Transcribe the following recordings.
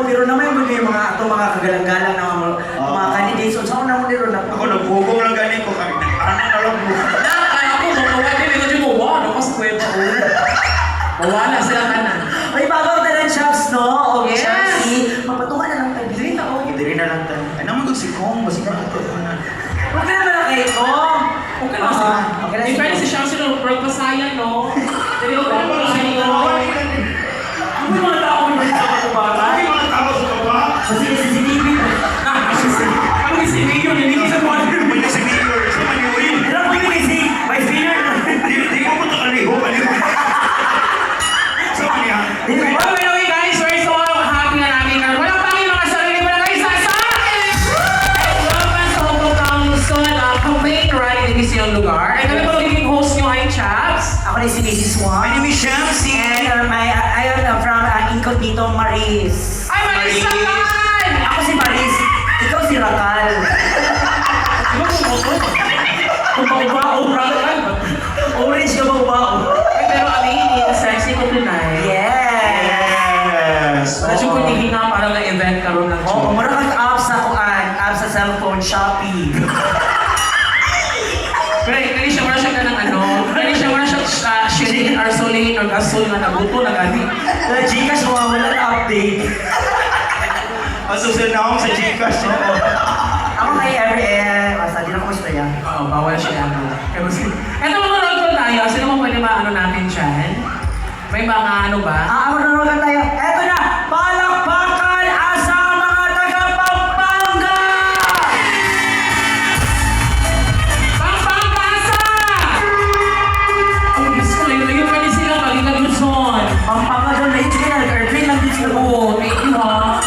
Pero naman yung mga kagalang-galang na mga candidates. So, saan na mo nilo na? Ako nagbugong lang ganin ko kami. Parang nalang mo. Kaya ako, magkawag din ito yung wala. Kasi kwento ko. Mawala sila ka na. May bagaw na ng shops, no? O, Yes! Shopsy. Mapatungan na lang tayo. Dili na, o. Dili na lang tayo. Ay naman kung si Kong. Basta ka ito. Huwag ka naman kayo, Kong. Okay lang si Okay lang in si fairness, si Shamsi nung pagpasayan, no? Dili ko lang pasayan. Ano yung mga tao yung sa katubata? Ay, mga tao sa baba. Kasi CCTV. Ano yung sinigyo? Hindi sa mga May si Mayor. Si Manuel. Ano po yung kasi? May spinner. Di ko mo ito kaliho. So, kanya. Well, anyway, guys, first of all, happy na namin kayo. Walang pangin mga sarili mo na guys sa welcome sa Hong Kong campaign rally din sa iyong lugar. Ay kami po magiging host nyo ay Chaps. Ako na si Mrs. Wong. My name is Shamsi. And I am from Incognito Maris. Ay, Maris naman! Ako si Maris. Ikaw si Rakal. Ano po mo to? Kung bao-bao, Rakal. Orange ka bao-bao. Ay, pero amazing, sexy ko tonight. Yes. Wala siya kung hihina para ng event karoon ng Oo, show. mura kang apps sa kuan, apps sa cellphone, Shopee. Pero kani siya wala siya ka ng ano, kani siya wala siya shilling or solid or gasol na nabuto na gani. Gcash mo, wala na update. Masusunod na akong sa Gcash. Ako kay basta di na ko gusto yan. Oo, bawal siya ano. Ito mga roll tayo, sino mo pwede maano natin dyan? May mga ano ba? Ako na tayo. Eto na, palakpakan sa mga taga-Pampanga! Pampangkasa! Ang gusto ko lang yung pwede sila maging nagluson. Pampanga doon, na-hit ka na, airplane lang din sila. Oo, thank you ha.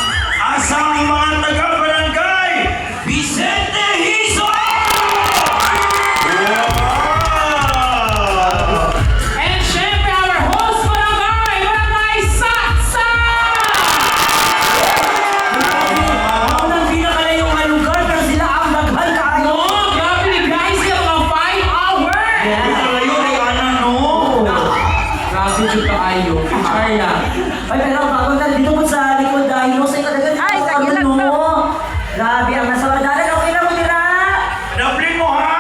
Asang mga taga-barangay, Vicente Hizo! And syempre our host barangay, Barangay Saksa! Ako nang pinakalayong nga lugar, pero sila ang daghan kaayo. No, grabe ni guys, yung mga 5 hours! Malayo kay Ana, no? Grabe yung kaayo. Kaya. Ay, pero bago na dito po sa likod dahil sa ikadagan. Ay, tagilan no? to. Grabe, ang nasa wadalan. Okay na mo nila. Daplin mo, ha?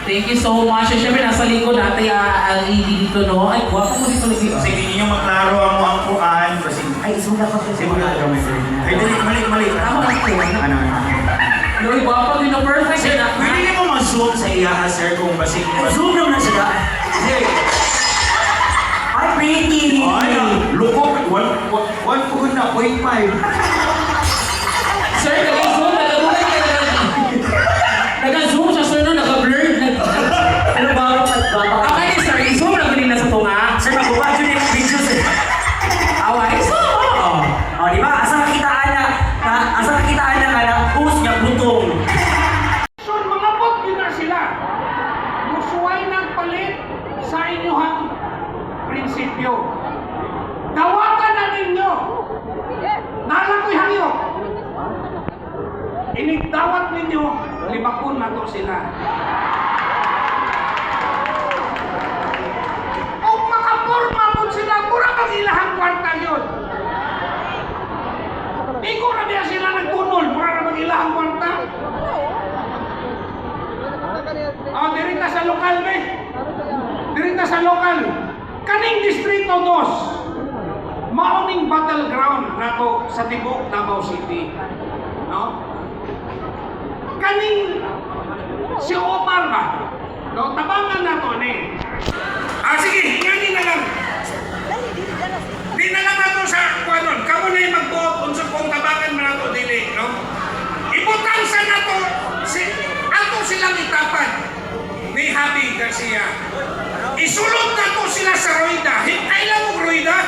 Thank you so much. Siyempre, nasa likod natin LED dito, no? Ay, guwapo mo dito nag Sige, hindi nyo maklaro ang kuhaan. Kasi, Ay, isula pa. simula ka, my friend. Ay, dali, mali. Tama lang po. Ano? Uy, guwapo din na perfect. Sir, pwede niyo mo ma-zoom sa iya, sir, kung basig Ay, zoom naman na sila. Sige. Ay, pretty. Ay, Sir, nag-zoom, nag-zoom siya, sir, no? Nag-blurred. Ano ba? Okay, sir, i-zoom na galing na sa tunga. Sir, magbubad yun yung video, sir. Awa, i-zoom. O, di ba? Asa kakitaan na nga na post niya butong. So, mga popular sila. Musuway ng palit sa inyong prinsipyo. Dawatan na ninyo. Nalakoy hayop. Inigdawat ninyo, libakon na to sila. Kung makaporma mo sila, mura kang ilahang kwarta yun. Ikaw na biya sila nagtunol, mura na mag-ilahang kwarta. Dirita sa lokal, be. Dirita sa lokal. Kaning Distrito 2, mauning battleground nato sa tibok Davao City. No? Kaning si Omar ba? No, tabangan nato ni. Sige, ingani na lang. Di na lang nato sa kuanon. Kamo na yung magbuot unsang kung tabangan mo nato dili, no? Ibutang sa nato ato silang itapan ni Javi Garcia. Isulot na to sila sa Roida. Hintay lang mo Roida.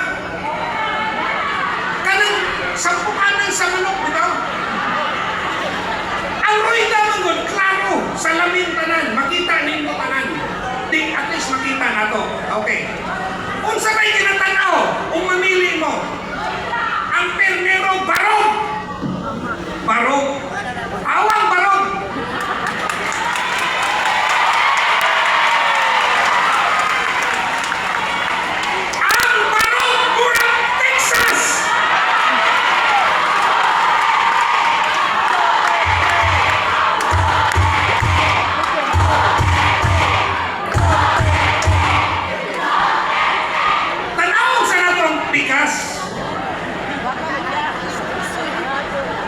Kanang sampukanan sa manok bitaw. Ang Roida mangod, klaro, sa lamin tanan, makita ninyo tanan. Di at least makita na to. Okay. Unsa ba'y kinatanaw, mamili mo. Ang Pernero Barog. Barog. Awang Barog.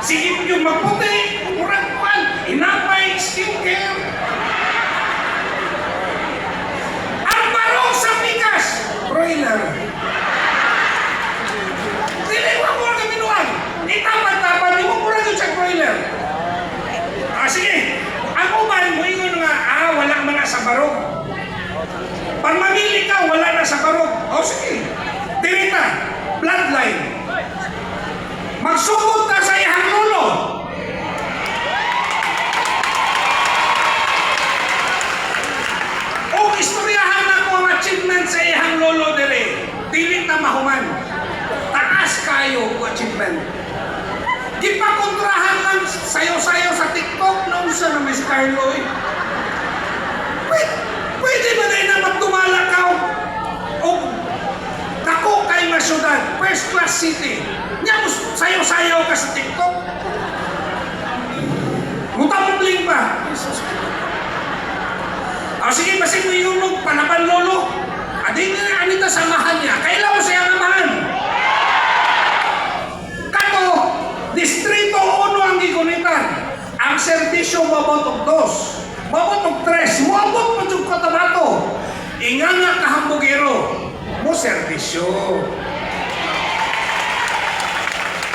Sige yung maputi, urang-kuan, inapay, skincare. Ang barong sa pikas, broiler. Diliwa mo ang minuan. Itapan-tapan, di mo mura doon sa broiler. Sige, ang uban mo ingon nga, wala man na sa barong. Pag mamili ka, wala na sa barong. Sige, dirita, bloodline. Magsugod na sa iyang lolo. O istoryahan na ko ang achievement sa iyang lolo dire. Dili na mahuman. Taas kayo ang achievement. Di pa kontrahan lang sayo-sayo sa TikTok na usa na Miss Carlo. Pwede ba na magdumala ka o dako kay masyudad, first class city. Nya mo sayo-sayo ka sa TikTok. Mutamubling pa. Sige, basi mo yung panapan lolo. Adi na anita samahan niya. Kailan mo siya namahan? Kato, Distrito 1 ang gigunitan. Ang serbisyo mabot og 2. Mabot og 3. Mabot mo yung katabato. Inga nga kahambugero. Mo serbisyo.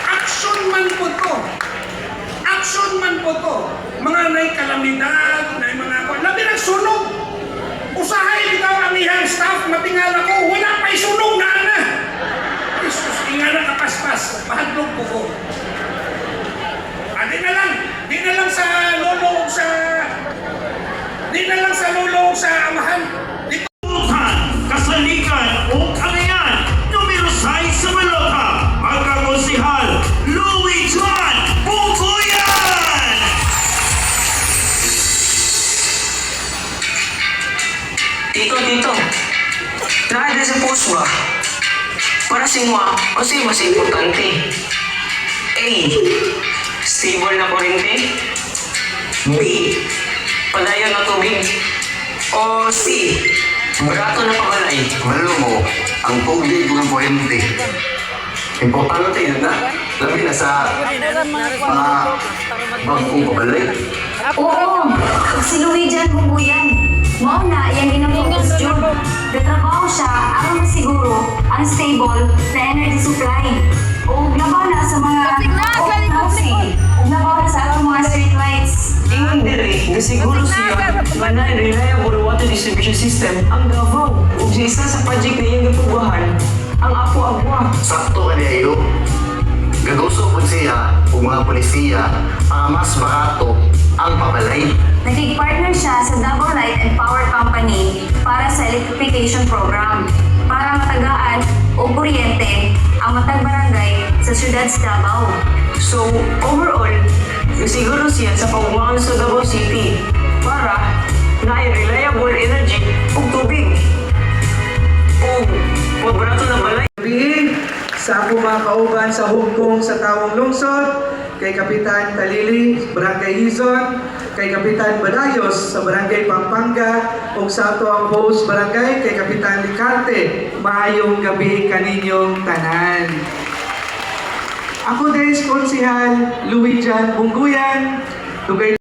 Action man po to. Action man po to. Mga nay kalamidad, nay mga kwan. Labi nagsunog. Usahay bitaw ang ihang staff. Matingala ko, wala pa'y sunog na na. Jesus, inga na kapaspas. Mahadlog po ko. Di na lang sa lolo sa... Di na lang sa lolo sa amahan. Kasalikan o kanayan, numero 6 sa Malota, ang kakonsihal, Louie John Bugoyan! Dito. Nakada sa post ba? Para singwa, o si mas importante. A. Stable na kurente. B. Palayo ng tubig. O C. Barato na pabalay. Malo mo, ang tubig ng kuwente. Importante yun na. Labi na sa mga bagong kabalay. Oo, si Luijan Bubuyan. Mao na iyang ginamukos Jud. Natrabaho siya aron masiguro ang stable na energy supply. O labaw na sa mga housing. O labaw na sa atong mga street lights. Ingon diri, siguro siya nga na reliable water distribution system ang Davao. Ug sa isa sa project na iyang gipugahan, ang Apo Agua. Sakto ka niya iyo. Gagusto po siya o mga polisiya para mas barato ang pabalay. Nagig-partner siya sa Davao Light and Power Company para sa electrification program para matagaan o kuryente ang matag barangay sa siyudad sa Davao. So, overall, siguro siya sa pamumukan sa Davao City para na reliable energy ug tubig. Ug pabrato na balay. Sabihin sa ako mga kauban sa hugpong sa Tawong Lungsod, kay Kapitan Talili, Barangay Hizon, kay Kapitan Badayos sa Barangay Pampanga, ug sa ato ang host barangay kay Kapitan Licarte. Maayong gabi kaninyong tanan. Ako din Konsihal Louis Jan Bungguyan, Tugay